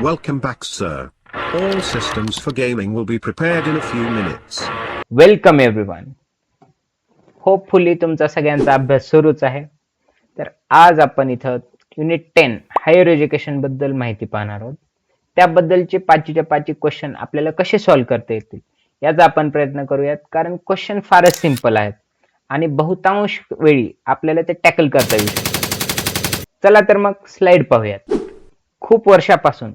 Welcome back, sir. All systems for gaming will be prepared in a few minutes. Welcome everyone. Hopefully तुमचा सगळ्यांचा अभ्यास सुरूच आहे. तर आज आपण इथं युनिट 10 हायर एज्युकेशन बद्दल माहिती पाहणार आहोत. त्याबद्दलचे 5च्या 5 क्वेश्चन आपल्याला कसे सॉल्व्ह करता येतील याचा आपण प्रयत्न करूयात, कारण क्वेश्चन फारच सिंपल आहेत आणि बहुतांश वेळी आपल्याला ते टॅकल करता येऊ शकतात. चला तर मग स्लाइड पाहूयात. खूप वर्षापासून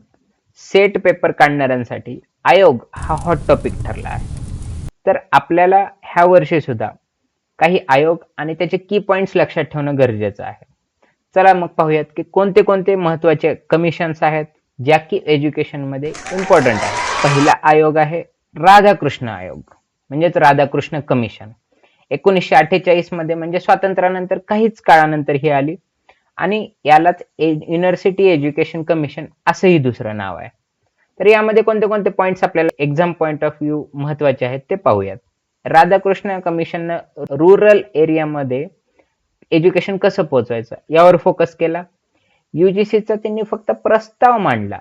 सेट पेपर काढणाऱ्यांसाठी आयोग हा हॉट टॉपिक ठरला आहे. तर आपल्याला ह्या वर्षी सुद्धा काही आयोग आणि त्याचे की पॉइंट्स लक्षात ठेवणं गरजेचं आहे. चला मग पाहूयात की कोणते कोणते महत्वाचे कमिशन्स आहेत ज्या की एज्युकेशन मध्ये इम्पॉर्टंट आहे. पहिला आयोग आहे राधाकृष्ण आयोग, म्हणजेच राधाकृष्ण कमिशन. 1948 मध्ये म्हणजे स्वातंत्र्यानंतर काहीच काळानंतर ही आली आणि यालाच युनिव्हर्सिटी एज्युकेशन कमिशन असंही दुसरं नाव आहे. तर यामध्ये कोणते कोणते पॉइंट्स आपल्याला एक्झाम पॉइंट ऑफ व्ह्यू महत्वाचे आहेत ते पाहूयात. राधाकृष्ण कमिशननं रुरल एरियामध्ये एज्युकेशन कसं पोहोचवायचं यावर फोकस केला. युजीसीचा त्यांनी फक्त प्रस्ताव मांडला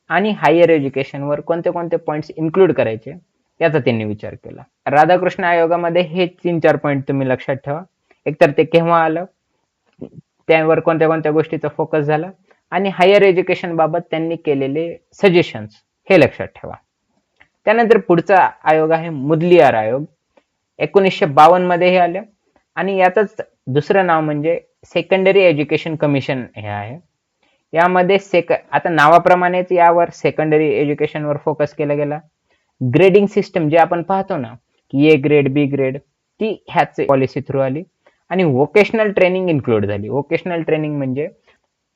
आणि हायर एज्युकेशनवर कोणते कोणते पॉइंट्स इन्क्लूड करायचे याचा त्यांनी विचार केला. राधाकृष्ण आयोगामध्ये हे 3-4 पॉइंट तुम्ही लक्षात ठेवा. एकतर ते केव्हा आलं, त्यावर कोणत्या कोणत्या गोष्टीचा फोकस झाला आणि हायर एज्युकेशन बाबत त्यांनी केलेले सजेशन्स हे लक्षात ठेवा. त्यानंतर पुढचा आयोग आहे मुदलियार आयोग. 1952 मध्ये हे आले आणि याचंच दुसरं नाव म्हणजे सेकंडरी एज्युकेशन कमिशन हे आहे. यामध्ये आता नावाप्रमाणेच यावर सेकंडरी एज्युकेशनवर फोकस केला गेला. ग्रेडिंग सिस्टम जे आपण पाहतो ना की ए ग्रेड बी ग्रेड, ती ह्याच पॉलिसी थ्रू आली आणि व्होकेशनल ट्रेनिंग इन्क्लूड झाली. व्होकेशनल ट्रेनिंग म्हणजे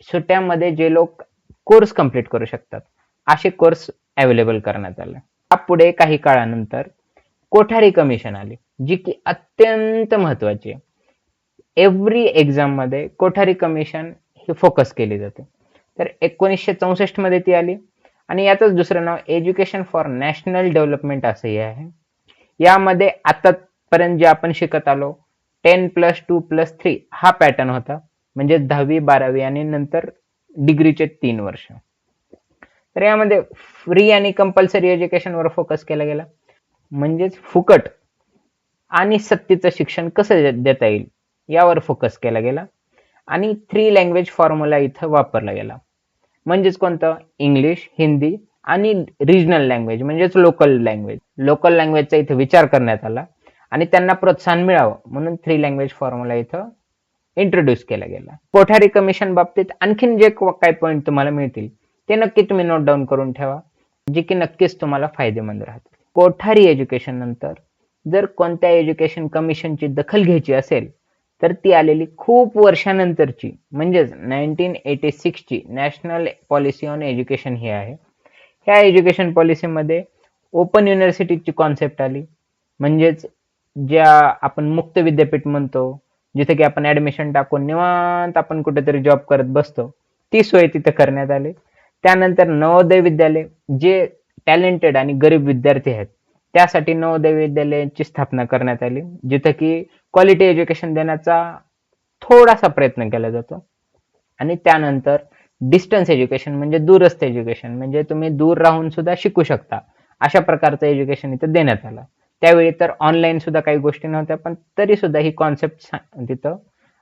सुट्ट्यामध्ये जे लोक कोर्स कंप्लीट करू शकतात असे कोर्स अवेलेबल करण्यात आले. पुढे काही काळानंतर कोठारी कमिशन आली, जी की अत्यंत महत्वाची आहे. एव्हरी एक्झाम मध्ये कोठारी कमिशन ही फोकस केली जाते. तर 1964 मध्ये ती आली आणि याचंच दुसरं नाव एज्युकेशन फॉर नॅशनल डेव्हलपमेंट असंही आहे. यामध्ये आतापर्यंत जे आपण शिकत आलो 10+2+3 हा पॅटर्न होता, म्हणजे 10वी 12वी आणि नंतर डिग्रीचे 3 वर्ष. तर यामध्ये फ्री आणि कंपल्सरी एज्युकेशनवर फोकस केला गेला, म्हणजेच फुकट आणि सक्तीचं शिक्षण कसं देता येईल यावर फोकस केला गेला आणि 3 लँग्वेज फॉर्म्युला इथं वापरला गेला. म्हणजेच कोणतं, इंग्लिश, हिंदी आणि रिजनल लँग्वेज म्हणजेच लोकल लँग्वेज. लोकल लँग्वेजचा इथं विचार करण्यात आला आणि त्यांना प्रोत्साहन मिळावं म्हणून 3 लँग्वेज फॉर्म्युला इथं इंट्रोड्यूस केला गेला. कोठारी कमिशन बाबतीत आणखीन जे काही पॉईंट तुम्हाला मिळतील ते नक्की तुम्ही नोट डाऊन करून ठेवा, जे की नक्कीच तुम्हाला फायदेमंद राहतील. कोठारी एज्युकेशन नंतर जर कोणत्या एज्युकेशन कमिशनची दखल घ्यायची असेल तर ती आलेली खूप वर्षानंतरची, म्हणजेच 1986 ची नॅशनल पॉलिसी ऑन एज्युकेशन ही आहे. ह्या एज्युकेशन पॉलिसीमध्ये ओपन युनिव्हर्सिटीची कॉन्सेप्ट आली, म्हणजेच ज्या आपण मुक्त विद्यापीठ म्हणतो, जिथे की आपण ऍडमिशन टाकून निवांत आपण कुठेतरी जॉब करत बसतो, ती सोय तिथे करण्यात आली. त्यानंतर नवोदय विद्यालय, जे टॅलेंटेड आणि गरीब विद्यार्थी आहेत त्यासाठी नवोदय विद्यालयांची स्थापना करण्यात आली, जिथे की क्वालिटी एज्युकेशन देण्याचा थोडासा प्रयत्न केला जातो. आणि त्यानंतर डिस्टन्स एज्युकेशन म्हणजे दूरस्थ एज्युकेशन, म्हणजे तुम्ही दूर राहून सुद्धा शिकू शकता अशा प्रकारचं एज्युकेशन इथं देण्यात आलं. त्यावेळी तर ऑनलाईन सुद्धा काही गोष्टी नव्हत्या, पण तरी सुद्धा ही कॉन्सेप्ट तिथं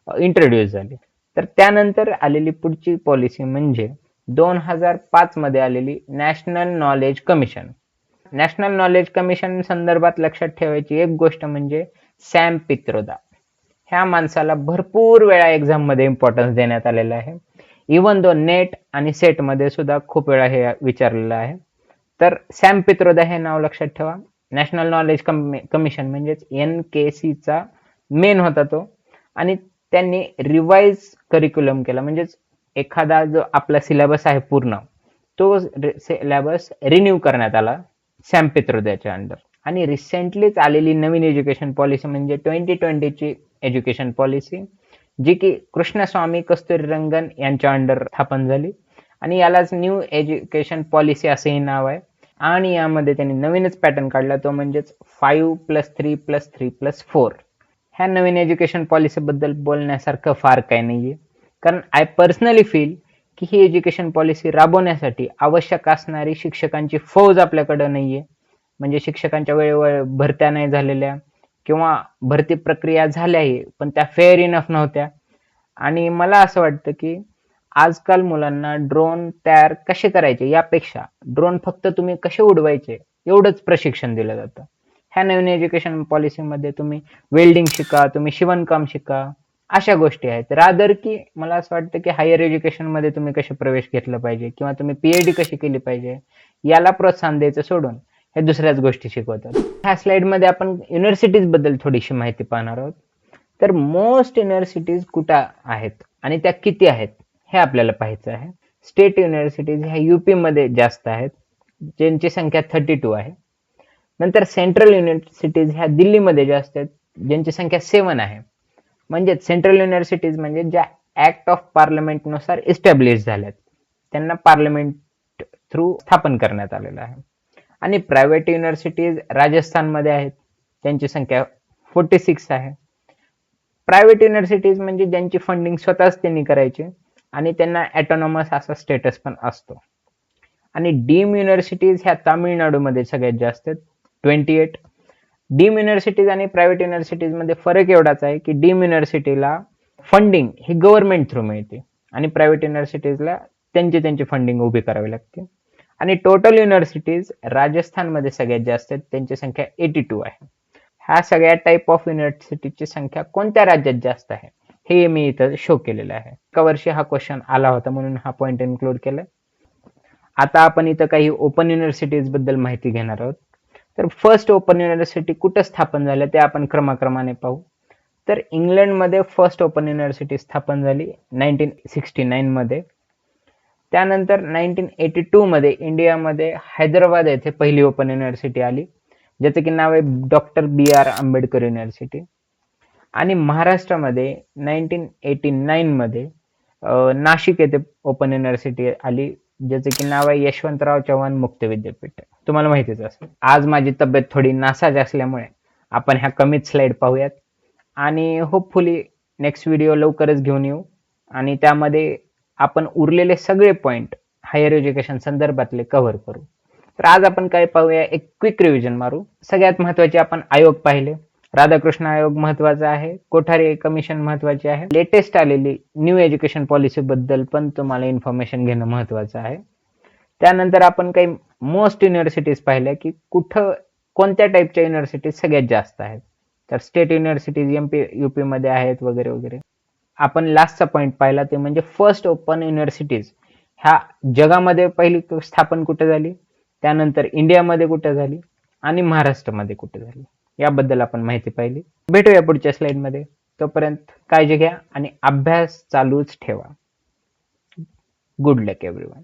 इंट्रोड्यूस झाली. तर त्यानंतर आलेली पुढची पॉलिसी म्हणजे 2005 मध्ये आलेली national knowledge commission. National knowledge commission संदर्भात लक्षात ठेवायची एक गोष्ट म्हणजे सॅम पित्रोदा. ह्या माणसाला भरपूर वेळा एक्झाम मध्ये इम्पॉर्टन्स देण्यात आलेला आहे. इवन दो नेट आणि सेट मध्ये सुद्धा खूप वेळा हे विचारलेलं आहे. तर सॅम पित्रोदा हे नाव लक्षात ठेवा. नॅशनल नॉलेज कमिशन म्हणजेच NKC चा मेन होता तो, आणि त्यांनी रिवाइज करिक्युलम केला, म्हणजेच एखादा जो आपला सिलेबस आहे पूर्ण तो सिलेबस रिन्यू करण्यात आला सॅम पित्रोदाच्या अंडर. आणि रिसेंटलीच आलेली नवीन एज्युकेशन पॉलिसी म्हणजे 2020 ची एज्युकेशन पॉलिसी, जी की कृष्णस्वामी कस्तुरीरंगन यांच्या अंडर स्थापन झाली आणि यालाच न्यू एज्युकेशन पॉलिसी असेही नाव आहे. आणि यामध्ये त्यांनी नवीनच पॅटर्न काढला, तो म्हणजेच 5+3+3+4. ह्या नवीन एज्युकेशन पॉलिसी बद्दल बोलण्यासारखं फार काही नाहीये, कारण आय पर्सनली फील की ही एज्युकेशन पॉलिसी राबवण्यासाठी आवश्यक असणारी शिक्षकांची फौज आपल्याकडे नाहीये, म्हणजे शिक्षकांच्या वेळेवर भरत्या नाही झालेल्या किंवा भरती प्रक्रिया झाल्याही पण त्या फेअर इनफ नव्हत्या. आणि मला असं वाटतं की आजकाल मुलांना ड्रोन तयार कसे करायचे यापेक्षा ड्रोन फक्त तुम्ही कसे उडवायचे एवढंच प्रशिक्षण दिलं जातं. ह्या नवीन एज्युकेशन पॉलिसीमध्ये तुम्ही वेल्डिंग शिका, तुम्ही शिवणकाम शिका, अशा गोष्टी आहेत. रादर की मला असं वाटतं की हायर एज्युकेशन मध्ये तुम्ही कसे प्रवेश घेतला पाहिजे किंवा तुम्ही पीएचडी कशी केली पाहिजे याला प्रोत्साहन द्यायचं सोडून हे दुसऱ्याच गोष्टी शिकवतात. ह्या स्लाइड मध्ये आपण युनिव्हर्सिटीज बद्दल थोडीशी माहिती पाहणार आहोत. तर मोस्ट युनिव्हर्सिटीज कुठं आहेत आणि त्या किती आहेत हे आपल्याला पाहायचं आहे. स्टेट युनिव्हर्सिटीज ह्या युपी मध्ये जास्त आहेत, ज्यांची संख्या 32 आहे. नंतर सेंट्रल युनिव्हर्सिटीज ह्या दिल्लीमध्ये जास्त आहेत, ज्यांची संख्या 7 आहे. म्हणजे सेंट्रल युनिव्हर्सिटीज म्हणजे ज्या ऍक्ट ऑफ पार्लमेंट नुसार इस्टॅब्लिश झाल्यात, त्यांना पार्लमेंट थ्रू स्थापन करण्यात आलेलं आहे. आणि प्रायव्हेट युनिव्हर्सिटीज राजस्थानमध्ये आहेत, त्यांची संख्या 46 आहे. प्रायव्हेट युनिव्हर्सिटीज म्हणजे ज्यांची फंडिंग स्वतःच त्यांनी करायची आणि त्यांना ऑटोनॉमस असा स्टेटस पण असतो. आणि डीम युनिव्हर्सिटीज ह्या तामिळनाडूमध्ये सगळ्यात जास्त आहेत, 28. डीम युनिव्हर्सिटीज आणि प्रायव्हेट युनिव्हर्सिटीज मध्ये फरक एवढाच आहे की डीम युनिव्हर्सिटीला फंडिंग ही गव्हर्नमेंट थ्रू मिळते आणि प्रायव्हेट युनिव्हर्सिटीजला त्यांची फंडिंग उभी करावी लागते. आणि टोटल युनिव्हर्सिटीज राजस्थानमध्ये सगळ्यात जास्त आहेत, त्यांची संख्या 82 आहे. ह्या सगळ्या टाईप ऑफ युनिव्हर्सिटीची संख्या कोणत्या राज्यात जास्त आहे हे मी इथं शो केलेलं आहे. एका वर्षी हा क्वेश्चन आला होता म्हणून हा पॉइंट इन्क्लूड केलाय. आता आपण इथं काही ओपन युनिव्हर्सिटीज बद्दल माहिती घेणार आहोत. तर फर्स्ट ओपन युनिव्हर्सिटी कुठं स्थापन झाल्या ते आपण क्रमाक्रमाने पाहू. तर इंग्लंडमध्ये फर्स्ट ओपन युनिव्हर्सिटी स्थापन झाली 1969 मध्ये. त्यानंतर 1982 मध्ये इंडियामध्ये हैदराबाद येथे पहिली ओपन युनिव्हर्सिटी आली, ज्याचं की नाव आहे डॉक्टर बी.आर. आंबेडकर युनिव्हर्सिटी. आणि महाराष्ट्रामध्ये 1989 मध्ये नाशिक येथे ओपन युनिव्हर्सिटी आली, ज्याचं की नाव आहे यशवंतराव चव्हाण मुक्त विद्यापीठ. तुम्हाला माहितीच असेल. आज माझी तब्येत थोडी नासाज असल्यामुळे आपण ह्या कमीच स्लाइड पाहूयात आणि होपफुली नेक्स्ट व्हिडिओ लवकरच घेऊन येऊ आणि त्यामध्ये आपण उरलेले सगळे पॉइंट हायर एज्युकेशन संदर्भातले कव्हर करू. तर आज आपण काय पाहूया, एक क्विक रिव्हिजन मारू. सगळ्यात महत्वाचे आपण आयोग पाहिले. राधाकृष्ण आयोग महत्वाचा आहे, कोठारी कमिशन महत्वाचे आहे, लेटेस्ट आलेली न्यू एज्युकेशन पॉलिसी बद्दल पण तुम्हाला इन्फॉर्मेशन घेणं महत्वाचं आहे. त्यानंतर आपण काही मोस्ट युनिव्हर्सिटीज पाहिल्या की कुठं कोणत्या टाईपच्या युनिव्हर्सिटीज सगळ्यात जास्त आहेत. तर स्टेट युनिव्हर्सिटीज एमपी युपी मध्ये आहेत वगैरे वगैरे. आपण लास्टचा पॉइंट पाहिला ते म्हणजे फर्स्ट ओपन युनिव्हर्सिटीज ह्या जगामध्ये पहिली स्थापन कुठे झाली, त्यानंतर इंडियामध्ये कुठे झाली आणि महाराष्ट्रामध्ये कुठे झाली याबद्दल आपण माहिती पाहिली. भेटूया पुढच्या स्लाइडमध्ये. तोपर्यंत काळजी घ्या आणि अभ्यास चालूच ठेवा. गुड लक एव्हरीवन.